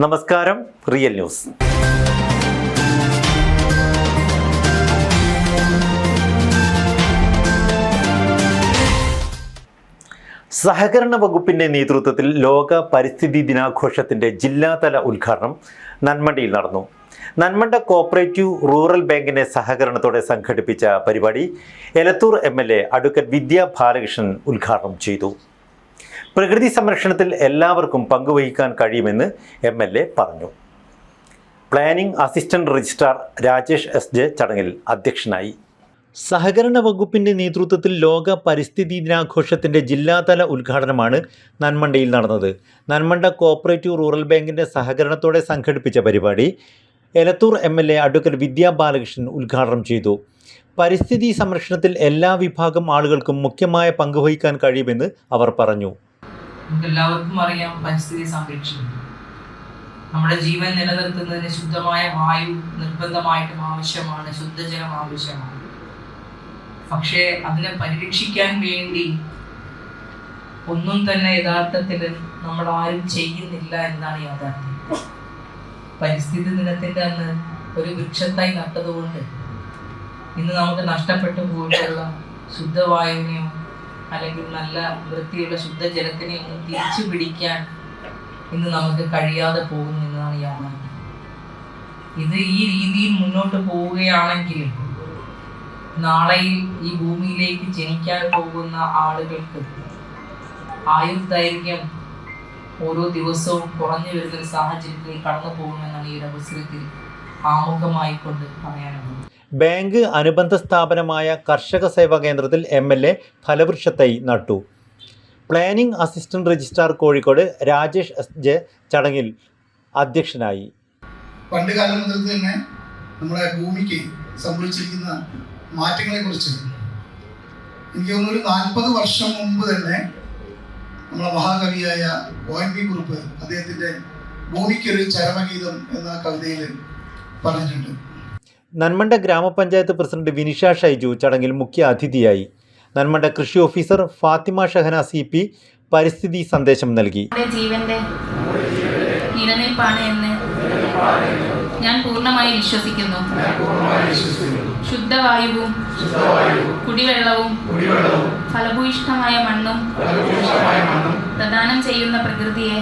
നമസ്കാരം, real news. സഹകരണ വകുപ്പിന്റെ നേതൃത്വത്തിൽ ലോക പരിസ്ഥിതി ദിനാഘോഷത്തിന്റെ ജില്ലാതല ഉദ്ഘാടനം നന്മണ്ടയിൽ നടന്നു. നന്മണ്ട കോഓപ്പറേറ്റീവ് റൂറൽ ബാങ്കിന്റെ സഹകരണത്തോടെ സംഘടിപ്പിച്ച പരിപാടി എലത്തൂർ MLA അഡ്വക്കേറ്റ് വിദ്യാ ബാലകൃഷ്ണൻ ഉദ്ഘാടനം ചെയ്തു. പ്രകൃതി സംരക്ഷണത്തിൽ എല്ലാവർക്കും പങ്കുവഹിക്കാൻ കഴിയുമെന്ന് MLA പറഞ്ഞു. Planning assistant registrar Rajesh SJ ചടങ്ങിൽ അധ്യക്ഷനായി. സഹകരണ വകുപ്പിന്റെ നേതൃത്വത്തിൽ ലോക പരിസ്ഥിതി ദിനാഘോഷത്തിന്റെ ജില്ലാതല ഉദ്ഘാടനമാണ് നന്മണ്ടയിൽ നടന്നത്. നന്മണ്ട കോഓപ്പറേറ്റീവ് റൂറൽ ബാങ്കിന്റെ സഹകരണത്തോടെ സംഘടിപ്പിച്ച പരിപാടി എലത്തൂർ MLA അഡ്വക്കേറ്റ് വിദ്യാ ബാലകൃഷ്ണൻ ഉദ്ഘാടനം ചെയ്തു. പരിസ്ഥിതി സംരക്ഷണത്തിൽ എല്ലാ വിഭാഗം ആളുകൾക്കും മുഖ്യമായ പങ്കുവഹിക്കാൻ കഴിയുമെന്ന് അവർ പറഞ്ഞു. നമുക്കെല്ലാവർക്കും അറിയാം, പരിസ്ഥിതി സംരക്ഷണം നമ്മുടെ ജീവൻ നിലനിർത്തുന്നതിന് ശുദ്ധമായ വായു നിർബന്ധമായിട്ടും ആവശ്യമാണ്, ശുദ്ധജലം ആവശ്യമാണ്. പക്ഷേ അതിനെ പരിരക്ഷിക്കാൻ വേണ്ടി ഒന്നും തന്നെ യഥാർത്ഥത്തിൽ നമ്മൾ ആരും ചെയ്യുന്നില്ല എന്നതാണ് യാഥാർത്ഥ്യം. പരിസ്ഥിതി ദിനത്തിന്റെ അന്ന് ഒരു വൃക്ഷത്തായി നട്ടതുകൊണ്ട് ഇന്ന് നമുക്ക് നഷ്ടപ്പെട്ടു പോയിട്ടുള്ള ശുദ്ധവായുവിനെയോ അല്ലെങ്കിൽ നല്ല വൃത്തിയുള്ള ശുദ്ധജലത്തിനെയോ ഒന്നും തിരിച്ചു പിടിക്കാൻ ഇന്ന് നമുക്ക് കഴിയാതെ പോകുന്നു എന്നതാണ് യാഥാർത്ഥ്യം. ഇത് ഈ രീതിയിൽ മുന്നോട്ട് പോവുകയാണെങ്കിൽ നാളെയിൽ ഈ ഭൂമിയിലേക്ക് ജനിക്കാൻ പോകുന്ന ആളുകൾക്ക് ആയുർദൈർഘ്യം ഓരോ ദിവസവും കുറഞ്ഞു വരുന്ന സാഹചര്യത്തിൽ കടന്നു പോകുമെന്നാണ് ഈ അവസരത്തിൽ ആമുഖമായിക്കൊണ്ട് പറയാനുള്ളത്. ബാങ്ക് അനുബന്ധ സ്ഥാപനമായ കർഷക സേവാ കേന്ദ്രത്തിൽ MLA ഫലവൃക്ഷത്തൈ നട്ടു. Planning assistant registrar Kozhikode Rajesh SJ ചടങ്ങിൽ അധ്യക്ഷനായി. പണ്ട് കാലം മുതൽ തന്നെ നമ്മുടെ ഭൂമിക്ക് സംഭവിച്ചിരിക്കുന്ന മാറ്റങ്ങളെക്കുറിച്ച് എനിക്ക് തോന്നുന്നു ഒരു 40 വർഷം മുമ്പ് തന്നെ നമ്മളെ മഹാകവിയായ ONV കുറുപ്പ് അദ്ദേഹത്തിൻ്റെ ഭൂമിക്കൊരു ചരമഗീതം എന്ന കവിതയിൽ പറഞ്ഞിട്ടുണ്ട്. നന്മണ്ട ഗ്രാമപഞ്ചായത്ത് പ്രസിഡന്റ് വിനിഷ ഷൈജു ചടങ്ങിൽ മുഖ്യ അതിഥിയായി. നന്മണ്ട കൃഷി ഓഫീസർ ഫാത്തിമ ഷഹന CP പരിസ്ഥിതി സന്ദേശം നൽകി. ജീവന്റെ നിലനിൽപ്പാണ് എന്ന് ഞാൻ പൂർണ്ണമായി വിശ്വസിക്കുന്നു. ശുദ്ധവായുവും കുടിവെള്ളവും ഫലഭൂയിഷ്ഠമായ മണ്ണും പ്രദാനം ചെയ്യുന്ന പ്രകൃതിയെ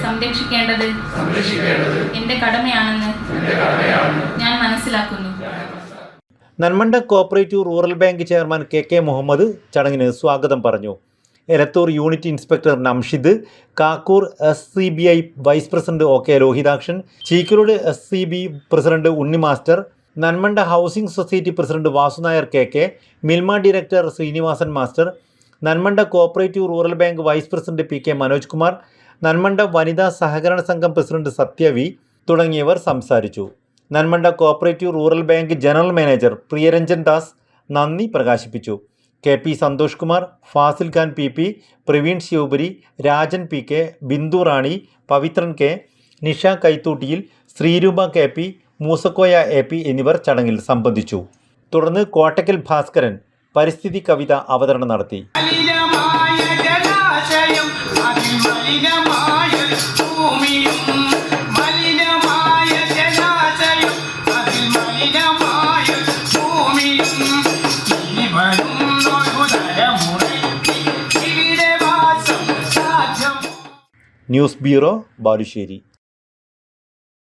സംരക്ഷിക്കേണ്ടത് എന്റെ കടമയാണെന്ന് ഞാൻ മനസ്സിലാക്കുന്നു. Nanmanda cooperative rural bank chairman KK Muhammad ചടങ്ങിന് സ്വാഗതം പറഞ്ഞു. Elathur unit inspector Namshid, Kakkur SCBI vice president OK Lohithakshan, Cheekkarode SCB president Unni master, Nanmanda housing society president Vasu Nair KK, Milma director Srinivasan master, Nanmanda cooperative rural bank vice president PK Manoj Kumar, Nanmanda വനിതാ സഹകരണ സംഘം പ്രസിഡന്റ് സത്യ V തുടങ്ങിയവർ സംസാരിച്ചു. Nanmanda cooperative rural bank general manager Priyaranjan Das നന്ദി പ്രകാശിപ്പിച്ചു. KP Santhosh Kumar, Fazil Khan PP, Praveen Shivpuri, Rajan PK, Bindu റാണി, Pavithran K, Nisha കൈത്തൂട്ടിയിൽ, ശ്രീരൂപ KP, Moosakoya AP എന്നിവർ ചടങ്ങിൽ സംബന്ധിച്ചു. തുടർന്ന് കോട്ടക്കൽ ഭാസ്കരൻ പരിസ്ഥിതി കവിത അവതരണം നടത്തി. News bureau, Balussery.